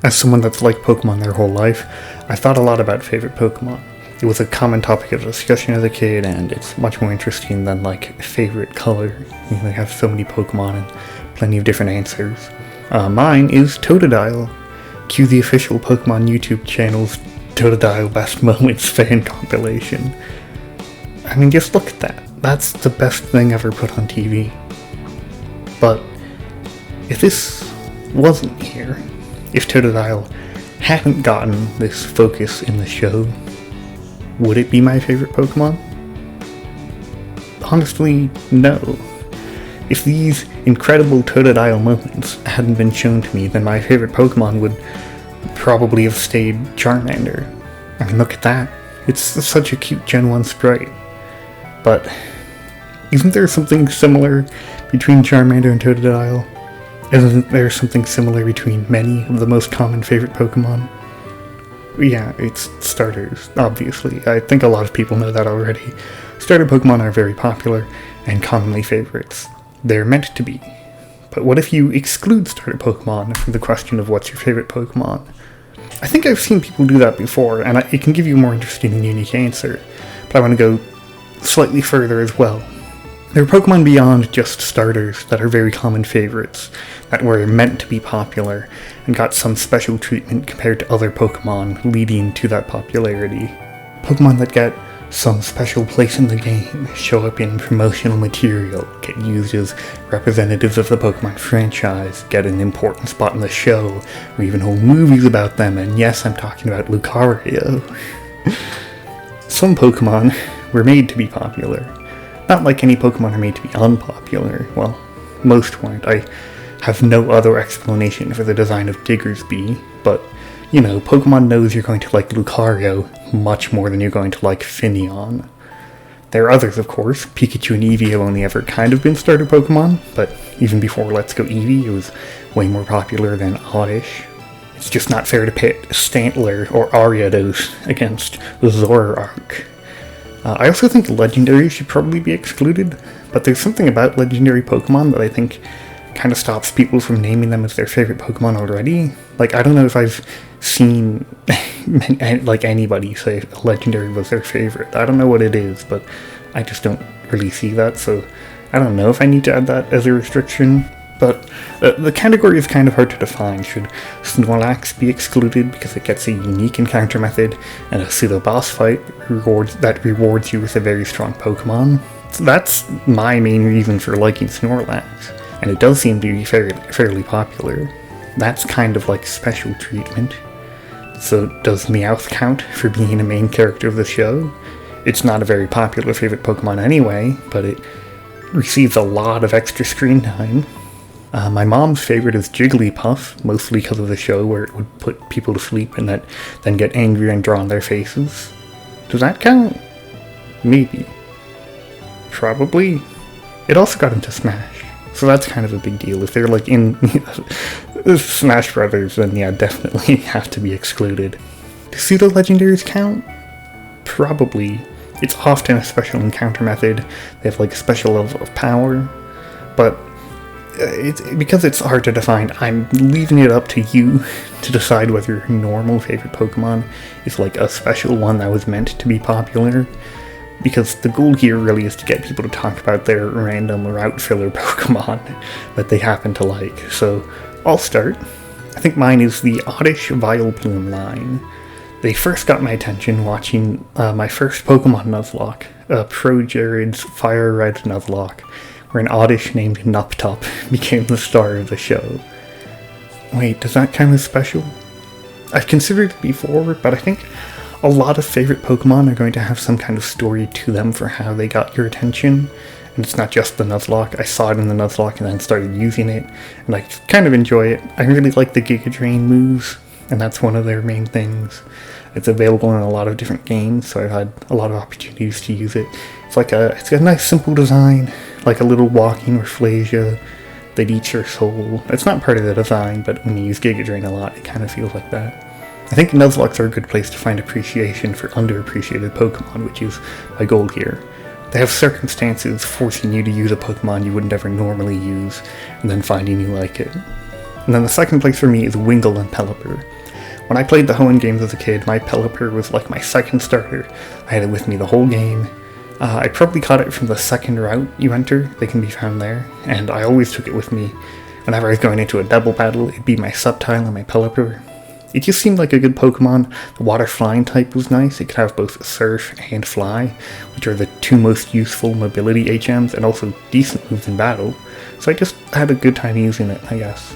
As someone that's liked Pokemon their whole life, I thought a lot about favorite Pokemon. It was a common topic of discussion as a kid, and it's much more interesting than, like, favorite color. You know, they have so many Pokemon and plenty of different answers. Mine is Totodile. Cue the official Pokemon YouTube channel's Totodile Best Moments fan compilation. I mean, just look at that. That's the best thing ever put on TV. But if this wasn't here, if Totodile hadn't gotten this focus in the show, would it be my favorite Pokemon? Honestly, no. If these incredible Totodile moments hadn't been shown to me, then my favorite Pokemon would probably have stayed Charmander. I mean, look at that. It's such a cute Gen 1 sprite. But isn't there something similar between Charmander and Totodile? Isn't there something similar between many of the most common favorite Pokemon? Yeah, it's starters, obviously. I think a lot of people know that already. Starter Pokemon are very popular and commonly favorites. They're meant to be. But what if you exclude starter Pokemon from the question of what's your favorite Pokemon? I think I've seen people do that before, and it can give you a more interesting and unique answer. But I want to go slightly further as well. There are Pokemon beyond just starters that are very common favorites, that were meant to be popular, and got some special treatment compared to other Pokemon leading to that popularity. Pokemon that get some special place in the game, show up in promotional material, get used as representatives of the Pokemon franchise, get an important spot in the show, or even whole movies about them, and yes, I'm talking about Lucario. Some Pokemon were made to be popular. Not like any Pokemon are made to be unpopular. Well, most weren't. I have no other explanation for the design of Diggersby, but, you know, Pokemon knows you're going to like Lucario much more than you're going to like Finneon. There are others, of course. Pikachu and Eevee have only ever kind of been starter Pokemon, but even before Let's Go Eevee, it was way more popular than Oddish. It's just not fair to pit Stantler or Ariados against Zoroark. I also think Legendary should probably be excluded, but there's something about Legendary Pokemon that I think kind of stops people from naming them as their favorite Pokemon already. Like, I don't know if I've seen like anybody say Legendary was their favorite. I don't know what it is, but I just don't really see that, so I don't know if I need to add that as a restriction. But the category is kind of hard to define. Should Snorlax be excluded because it gets a unique encounter method and a pseudo-boss fight that rewards you with a very strong Pokemon? So that's my main reason for liking Snorlax, and it does seem to be fairly popular. That's kind of like special treatment. So does Meowth count for being a main character of the show? It's not a very popular favorite Pokemon anyway, but it receives a lot of extra screen time. My mom's favorite is Jigglypuff, mostly because of the show where it would put people to sleep and then get angry and draw on their faces. Does that count? Maybe. Probably. It also got into Smash, so that's kind of a big deal. If they're like in Smash Brothers, then yeah, definitely have to be excluded. Do pseudo-legendaries count? Probably. It's often a special encounter method. They have like a special level of power, but because it's hard to define, I'm leaving it up to you to decide whether your normal favorite Pokemon is like a special one that was meant to be popular, because the goal here really is to get people to talk about their random route filler Pokemon that they happen to like. So I'll start. I think mine is the Oddish Vileplume line. They first got my attention watching my first Pokemon Nuzlocke, Pro Jared's Fire Red Nuzlocke, where an Oddish named Nuptup became the star of the show. Wait, does that count as special? I've considered it before, but I think a lot of favorite Pokemon are going to have some kind of story to them for how they got your attention, and it's not just the Nuzlocke. I saw it in the Nuzlocke and then started using it, and I kind of enjoy it. I really like the Giga Drain moves, and that's one of their main things. It's available in a lot of different games, so I've had a lot of opportunities to use it. It's got a nice simple design, like a little walking Rafflesia that eats your soul. It's not part of the design, but when you use Giga Drain a lot, it kind of feels like that. I think Nuzlocks are a good place to find appreciation for underappreciated Pokemon, which is my goal here. They have circumstances forcing you to use a Pokemon you would never normally use, and then finding you like it. And then the second place for me is Wingull and Pelipper. When I played the Hoenn games as a kid, my Pelipper was like my second starter. I had it with me the whole game. I probably caught it from the second route you enter. They can be found there. And I always took it with me. Whenever I was going into a double battle, it'd be my Subtile and my Pelipper. It just seemed like a good Pokemon. The water flying type was nice. It could have both Surf and Fly, which are the two most useful mobility HMs, and also decent moves in battle. So I just had a good time using it, I guess.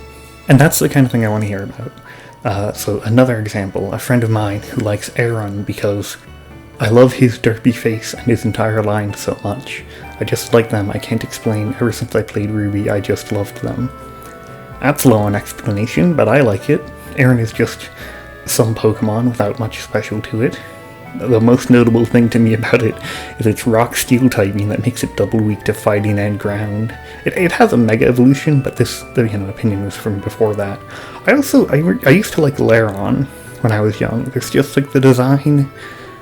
And that's the kind of thing I want to hear about. So another example, a friend of mine who likes Aron because I love his derpy face and his entire line so much. I just like them, I can't explain. Ever since I played Ruby, I just loved them. That's low on explanation, but I like it. Aron is just some Pokemon without much special to it. The most notable thing to me about it is its Rock Steel typing that makes it double weak to fighting and ground. It has a Mega Evolution, but this opinion was from before that. I used to like Lairon when I was young. There's just like the design,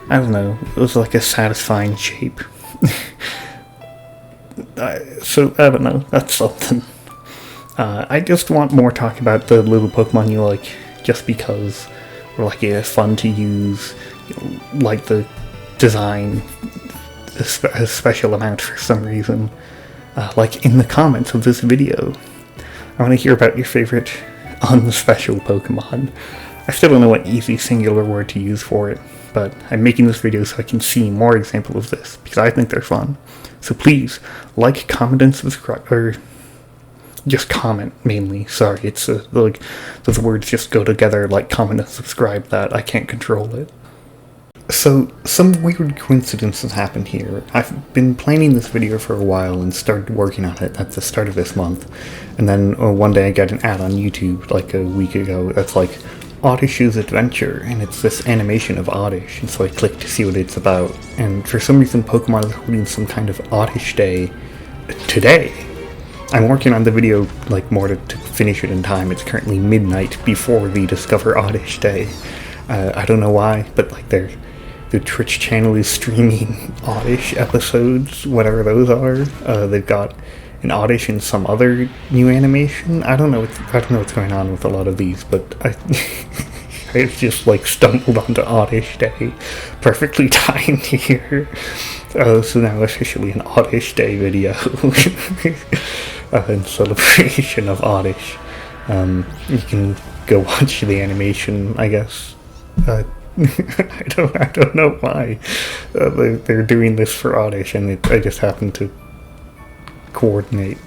I don't know, it was like a satisfying shape. So I don't know, that's something. I just want more talk about the little Pokemon you like, just because, or like it's fun to use, like the design a special amount for some reason. Like in the comments of this video, I want to hear about your favorite unspecial Pokemon. I still don't know what easy singular word to use for it, but I'm making this video so I can see more examples of this, because I think they're fun. So please, like, comment, and subscribe, or just comment, mainly. Sorry, it's like, those words just go together, like, comment and subscribe, that I can't control it. So, some weird coincidences happened here. I've been planning this video for a while and started working on it at the start of this month, and then one day I got an ad on YouTube, like a week ago, that's like, Oddish's Adventure, and it's this animation of Oddish, and so I clicked to see what it's about, and for some reason Pokemon is holding some kind of Oddish Day today. I'm working on the video, like, more to finish it in time. It's currently midnight before the Discover Oddish Day. I don't know why, but like the Twitch channel is streaming Oddish episodes, whatever those are. They've got an Oddish and some other new animation. I don't know what's going on with a lot of these, but I just like stumbled onto Oddish Day, perfectly timed here. So now officially an Oddish Day video in celebration of Oddish. You can go watch the animation, I guess. I don't know why they're doing this for Oddish, and I just happened to coordinate.